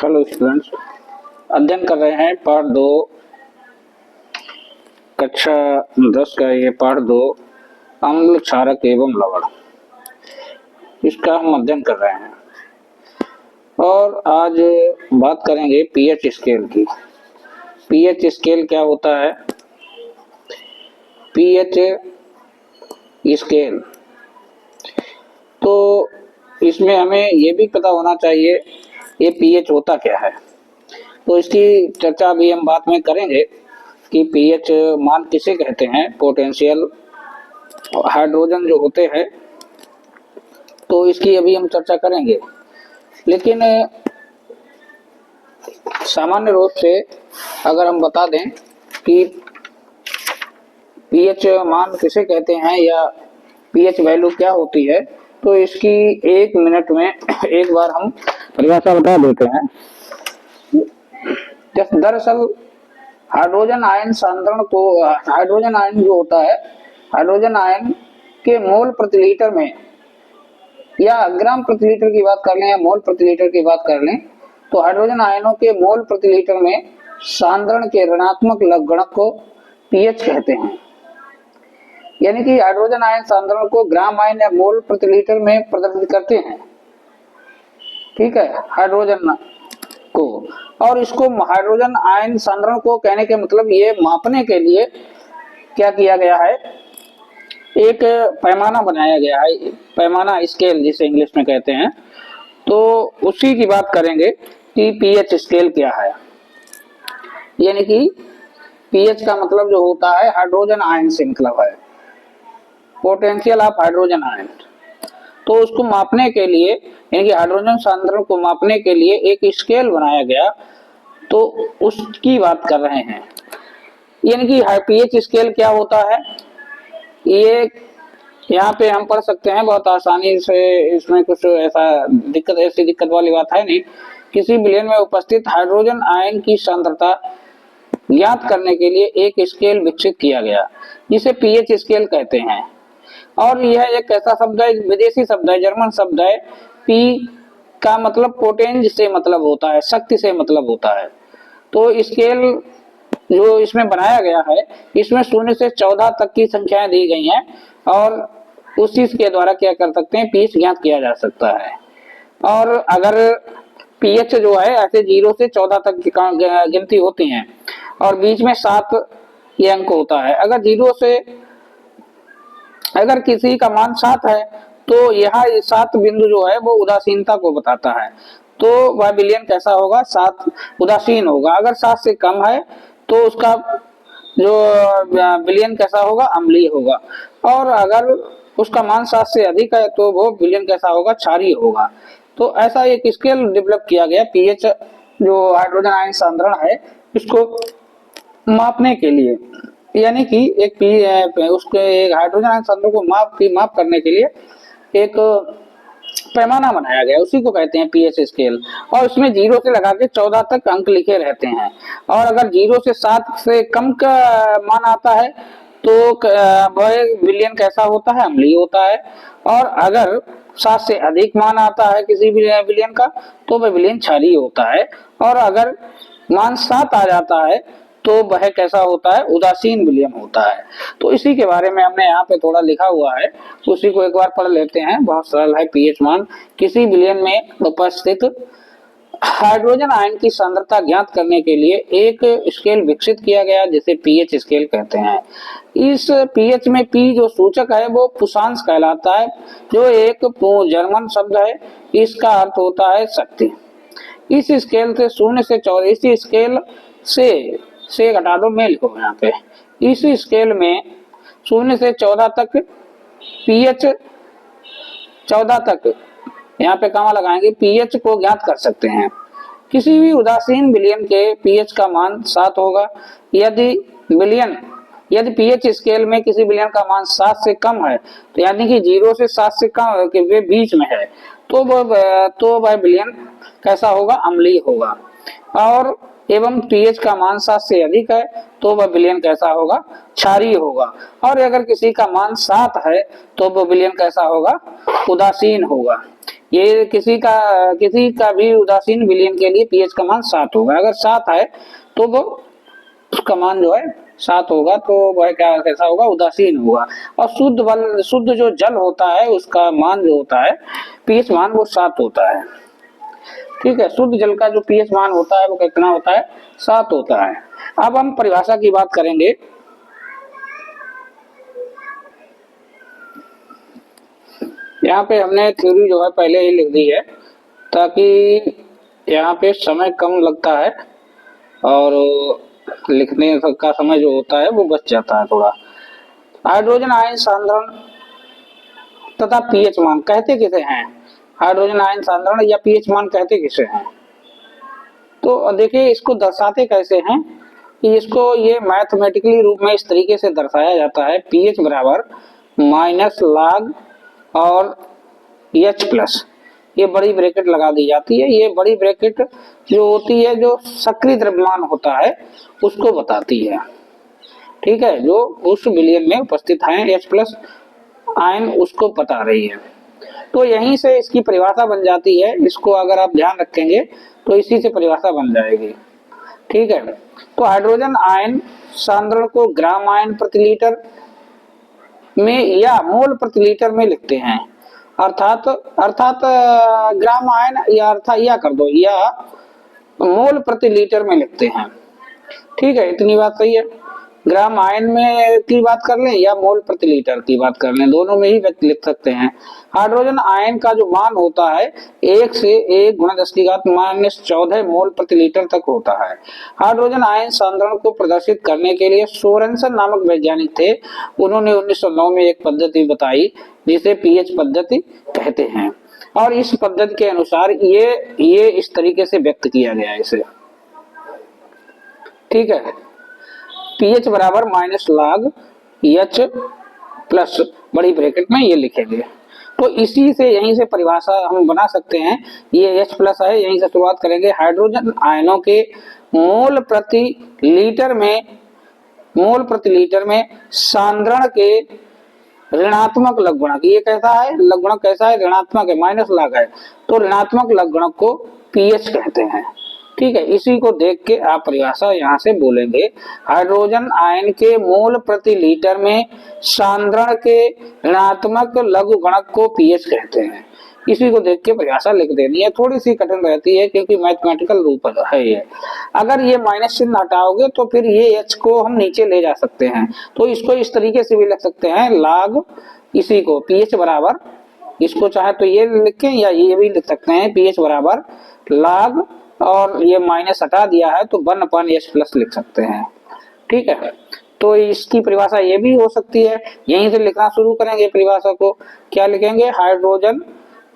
Hello students, अध्ययन कर रहे हैं पार्ट 2 कक्षा 10 का। ये पार्ट 2 अम्ल, क्षारक एवं लवण, इसका हम अध्ययन कर रहे हैं और आज बात करेंगे पीएच स्केल की। पीएच स्केल क्या होता है? पीएच स्केल तो इसमें हमें ये भी पता होना चाहिए ये पीएच होता क्या है। तो इसकी चर्चा अभी हम बाद में करेंगे कि पीएच मान किसे कहते हैं। पोटेंशियल हाइड्रोजन जो होते हैं तो इसकी अभी हम चर्चा करेंगे, लेकिन सामान्य रूप से अगर हम बता दें कि पीएच मान किसे कहते हैं या पीएच वैल्यू क्या होती है, तो इसकी 1 मिनट में एक बार हम परिभाषा बता देते हैं। दरअसल हाइड्रोजन आयन सांद्रण को, हाइड्रोजन आयन जो होता है, हाइड्रोजन आयन के मोल प्रति लीटर में या ग्राम प्रति लीटर की बात कर लें या मोल प्रति लीटर की बात कर लें, तो हाइड्रोजन आयनों के मोल प्रति लीटर में सांद्रण के ऋणात्मक लघुगणक को पीएच कहते हैं। यानी कि हाइड्रोजन आयन सांद्रण को ग्राम आयन या मोल प्रति लीटर में प्रदर्शित करते हैं, ठीक है, हाइड्रोजन को। और इसको हाइड्रोजन आयन सांद्रण को कहने के मतलब ये मापने के लिए क्या किया गया है, एक पैमाना बनाया गया है, पैमाना स्केल जिसे इंग्लिश में कहते हैं। तो उसी की बात करेंगे कि पीएच स्केल क्या है। यानी कि पीएच का मतलब जो होता है हाइड्रोजन आयन से मतलब है, पोटेंशियल ऑफ हाइड्रोजन आयन। तो उसको मापने के लिए, यानी कि हाइड्रोजन सांद्रण को मापने के लिए एक स्केल बनाया गया, तो उसकी बात कर रहे हैं। यानी कि पीएच स्केल क्या होता है, ये यहाँ पे हम पढ़ सकते हैं बहुत आसानी से। इसमें कुछ ऐसी दिक्कत वाली बात है नहीं। किसी विलयन में उपस्थित हाइड्रोजन आयन की सांद्रता ज्ञात करने के लिए एक स्केल विकसित किया गया जिसे पीएच स्केल कहते हैं। और यह एक ऐसा शब्द है, विदेशी शब्द है, जर्मन शब्द है। पी का मतलब पोटेंज से मतलब होता है, शक्ति से मतलब होता है। तो स्केल जो इसमें बनाया गया है, इसमें 0 से 14 तक की संख्याएं दी गई हैं और उसी के द्वारा क्या कर सकते हैं, पीएच ज्ञात किया जा सकता है। और अगर पीएच जो है ऐसे 0 से 14 तक की गिनती होती है और बीच में 7 ये अंक होता है। अगर किसी का मान 7 है तो यहाँ 7 बिंदु जो है वो उदासीनता को बताता है, तो वह विलयन कैसा होगा, 7 उदासीन होगा। अगर 7 से कम है तो उसका जो विलयन कैसा होगा, अम्लीय होगा। और अगर उसका मान 7 से अधिक है तो वो विलयन कैसा होगा, क्षारीय होगा। तो ऐसा एक स्केल डेवलप किया गया पीएच जो हाइड्रोजन आयन सांद्रण है, इसको मापने के लिए। यानी कि एक उसके एक हाइड्रोजन आयन सांद्रण को माप करने के लिए एक पैमाना बनाया गया, उसी को कहते हैं पीएच स्केल। और उसमें 0 से लगा के 14 तक अंक लिखे रहते हैं। और अगर 0 से 7 से कम का मान आता है तो वह विलयन कैसा होता है, अम्लीय होता है। और अगर 7 से अधिक मान आता है किसी भी विलयन का तो वह विलयन क्षारीय होता है। और अगर मान 7 आ जाता है तो वह कैसा होता है, उदासीन विलयन होता है। तो इसी के बारे में हमने यहाँ पे थोड़ा लिखा हुआ है, उसी को एक बार पढ़ लेते हैं। बहुत सरल है। पीएच मान किसी विलयन में उपस्थित हाइड्रोजन आयन की सांद्रता ज्ञात करने के लिए एक स्केल विकसित किया गया जिसे पीएच स्केल कहते हैं। इस पीएच में पी जो सूचक है वो पुषांश कहलाता है, जो एक जर्मन शब्द है। इसका अर्थ होता है शक्ति। इस स्केल से 0 से 14, इसी स्केल से घटा दो, मैं लिखूंगा यहाँ पे। इस स्केल में 0 से 14 तक पीएच 14 तक यहाँ पे कहाँ लगाएंगे, पीएच को ज्ञात कर सकते हैं। किसी भी उदासीन विलयन के पीएच का मान 7 होगा। यदि पीएच स्केल में किसी विलयन का मान 7 से कम है, तो यानी कि 0 से 7 से कम के वे बीच में है, तो वह विलयन कैसा होगा, अम्लीय होगा। और एवं पीएच का मान 7 से अधिक है तो वह विलयन कैसा होगा, क्षारीय होगा। और अगर किसी का मान 7 है तो वह विलयन कैसा होगा, उदासीन होगा। ये किसी का भी उदासीन विलयन के लिए पीएच का मान 7 होगा। अगर 7 है तो वो उसका मान जो है 7 होगा, तो वह क्या कैसा होगा, उदासीन होगा। और शुद्ध जो जल होता है उसका मान जो होता है पीएच मान वो 7 होता है। ठीक है, शुद्ध जल का जो पीएच मान होता है वो कितना होता है, 7 होता है। अब हम परिभाषा की बात करेंगे। यहाँ पे हमने थ्योरी जो है पहले ही लिख दी है, ताकि यहाँ पे समय कम लगता है और लिखने का समय जो होता है वो बच जाता है थोड़ा। हाइड्रोजन आयन सांद्रण तथा पीएच मान कहते किसे हैं, हाइड्रोजन आयन सांद्रण या पीएच मान कहते किसे हैं। तो देखिए इसको दर्शाते कैसे हैं कि इसको ये मैथमेटिकली रूप में इस तरीके से दर्शाया जाता है, पीएच बराबर माइनस log और H प्लस, ये बड़ी ब्रैकेट लगा दी जाती है। ये बड़ी ब्रैकेट जो होती है जो सक्रिय द्रव्यमान होता है उसको बताती है। ठीक है, जो उस विलयन में उपस्थित है H प्लस आयन उसको बता रही है। तो यहीं से इसकी परिभाषा बन जाती है। इसको अगर आप ध्यान रखेंगे तो इसी से परिभाषा बन जाएगी। ठीक है, तो हाइड्रोजन आयन सांद्रण को ग्राम आयन प्रति लीटर में या मोल प्रति लीटर में लिखते हैं। अर्थात ग्राम आयन या अर्थात या कर दो या मोल प्रति लीटर में लिखते हैं। ठीक है, इतनी बात सही है। ग्राम आयन में की बात कर लें या मोल प्रति लीटर की बात कर लें, दोनों में ही लिख सकते हैं। हाइड्रोजन आयन का जो मान होता है 1 से 1 × 10⁻⁴ मोल प्रति लीटर तक होता है। हाइड्रोजन आयन सांद्रण को प्रदर्शित करने के लिए सोरेनसन नामक वैज्ञानिक थे। उन्होंने 1909 में एक पद्धति बताई जिसे पीएच पद्धति कहते हैं, और इस पद्धति के अनुसार ये इस तरीके से व्यक्त किया गया है इसे। ठीक है, पीएच बराबर माइनस log H प्लस बड़ी ब्रैकेट में ये लिखेंगे। तो इसी से यहीं से परिभाषा हम बना सकते हैं। ये H प्लस है, यहीं से शुरुआत करेंगे। हाइड्रोजन आयनों के मोल प्रति लीटर में सांद्रण के ऋणात्मक लघुगणक, ये कैसा है, लघुगणक कैसा है, ऋणात्मक है, माइनस log है, तो ऋणात्मक लघुगणक को पीएच कहते हैं। ठीक है, इसी को देख के आप परिभाषा यहाँ से बोलेंगे। हाइड्रोजन आयन के मोल प्रति लीटर में सांद्रण के ऋणात्मक लघुगणक को पीएच कहते हैं। इसी को देख के परिभाषा लिख देनी है। थोड़ी सी कठिन रहती है क्योंकि मैथमेटिकल रूप है ये। अगर ये माइनस चिन्ह हटाओगे तो फिर ये H को हम नीचे ले जा सकते हैं, तो इसको इस तरीके से भी लिख सकते हैं, log इसी को पीएच बराबर, इसको चाहे तो ये लिखें या ये भी लिख सकते हैं, पीएच बराबर log और ये माइनस हटा दिया है तो 1/H प्लस लिख सकते हैं। ठीक है, तो इसकी परिभाषा ये भी हो सकती है। यहीं से लिखना शुरू करेंगे परिभाषा को। क्या लिखेंगे, हाइड्रोजन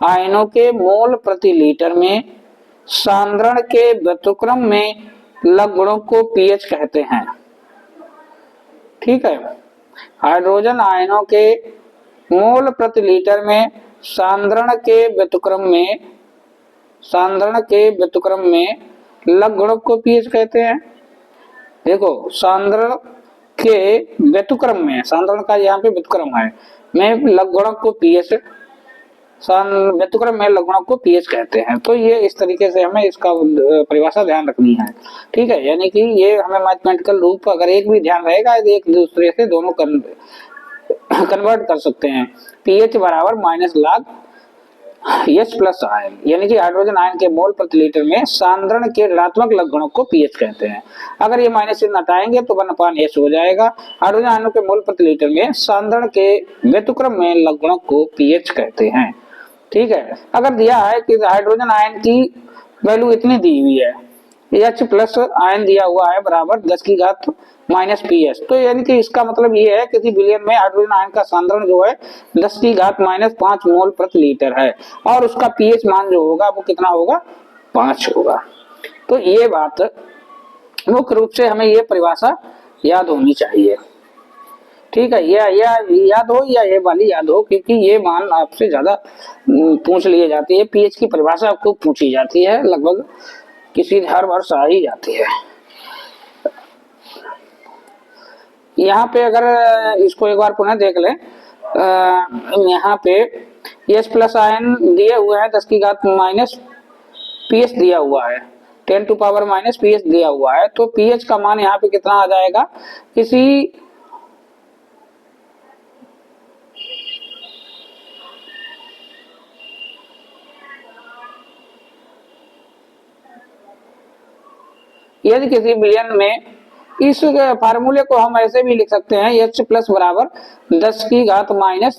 आयनों के मोल प्रति लीटर में सांद्रण के व्युत्क्रम में लघुगणक को पीएच कहते हैं। ठीक है, हाइड्रोजन आयनों के मोल प्रति लीटर में सांद्रण के व्युत्क्रम में लघुगणक को पीएच कहते हैं। देखो, सांद्रण के व्युत्क्रम में, सांद्रण का यहाँ पे व्युत्क्रम है, में लघुगणक को पीएच, व्युत्क्रम में लघुगणक को पीएच कहते हैं। तो ये इस तरीके से हमें इसका परिभाषा ध्यान रखनी है। ठीक है, यानी कि ये हमें मैथमेटिकल रूप अगर एक भी ध्यान रहेगा, एक दूसरे से दोनों कन्वर्ट कर सकते हैं। पीएच बराबर minus log H plus ion, यानी कि हाइड्रोजन आयन के मोल प्रति लीटर में सांद्रण के ऋणात्मक लघुगणक को पीएच कहते हैं। अगर ये माइनस चिन्ह हटाएंगे तो 1/H हो जाएगा। हाइड्रोजन आयनों के मोल प्रति लीटर में सांद्रण के व्युत्क्रम में लघुगणक को पीएच कहते हैं। ठीक है, अगर दिया है कि हाइड्रोजन आयन की वैल्यू इतनी दी हुई है, H प्लस आयन दिया हुआ है बराबर 10⁻⁻PS, तो यानी कि इसका मतलब ये है किसी विलयन में हाइड्रोजन आयन का सांद्रण जो है 10⁻⁻5 मोल प्रति लीटर है, और उसका पीएच मान जो होगा वो कितना होगा, 5 होगा। तो ये बात मुख्य रूप से हमें ये परिभाषा याद होनी चाहिए। ठीक है, ये याद हो या ये वाली याद हो, क्योंकि ये मान आपसे ज्यादा पूछ लिए जाती है। पीएच की परिभाषा आपको पूछी जाती है, लगभग किसी हर वर्ष आ ही जाती है। यहाँ पे अगर इसको एक बार पुनः देख लें, यहाँ पे एच प्लस आयन दिए हुए हैं 10 की घात माइनस पीएच दिया हुआ है, 10 टू पावर माइनस पीएच दिया हुआ है। तो पीएच का मान यहाँ पे कितना आ जाएगा, किसी यदि किसी विलयन में, इस फार्मूले को हम ऐसे भी लिख सकते हैं, एच प्लस बराबर 10 की घात माइनस